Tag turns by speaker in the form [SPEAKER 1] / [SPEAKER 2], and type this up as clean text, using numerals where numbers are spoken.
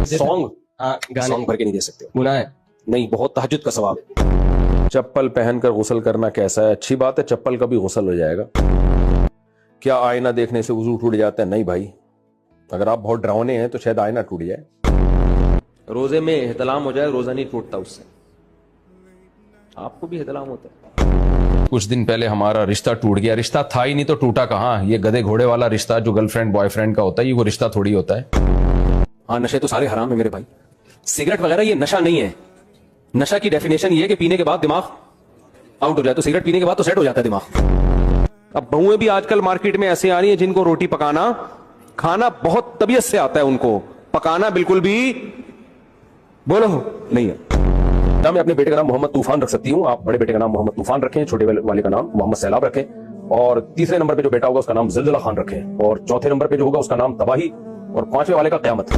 [SPEAKER 1] Song भर के नहीं दे सकते।
[SPEAKER 2] गुनाह है?
[SPEAKER 1] नहीं, बहुत तहज्जुद का सवाब है।
[SPEAKER 3] चप्पल पहनकर गुस्ल करना कैसा है? अच्छी बात है, चप्पल का भी गुस्ल हो जाएगा। क्या आईना देखने से वुजू टूट जाता है? नहीं भाई, अगर आप बहुत डरावने हैं तो शायद आईना टूट जाए।
[SPEAKER 1] रोजे में एहतलाम हो जाए, रोजा नहीं टूटता उससे। आपको भी एहतलाम होता है।
[SPEAKER 3] कुछ दिन पहले हमारा रिश्ता टूट गया। रिश्ता था ही नहीं तो टूटा कहाँ? ये गधे घोड़े वाला रिश्ता जो गर्लफ्रेंड बॉयफ्रेंड का होता है, ये वो रिश्ता थोड़ी होता है।
[SPEAKER 1] हाँ, नशे तो सारे हराम है मेरे भाई। सिगरेट वगैरह ये नशा नहीं है। नशा की डेफिनेशन ये है कि पीने के बाद दिमाग आउट हो जाए। तो सिगरेट पीने के बाद तो सेट हो जाता है दिमाग। अब बहुएं भी आजकल मार्केट में ऐसे आ रही हैं जिनको रोटी पकाना खाना बहुत तबीयत से आता है, उनको पकाना बिल्कुल भी बोलो नहीं है। मैं अपने बेटे का नाम मोहम्मद तूफान रख सकती हूँ। आप बड़े बेटे का नाम मोहम्मद तूफान रखें, छोटे वाले का नाम मोहम्मद सैलाब रखें, और तीसरे नंबर पे जो बेटा होगा उसका नाम जिलजिला खान रखें, और चौथे नंबर पे जो होगा उसका नाम तबाही, और पांचवें वाले का क़यामत।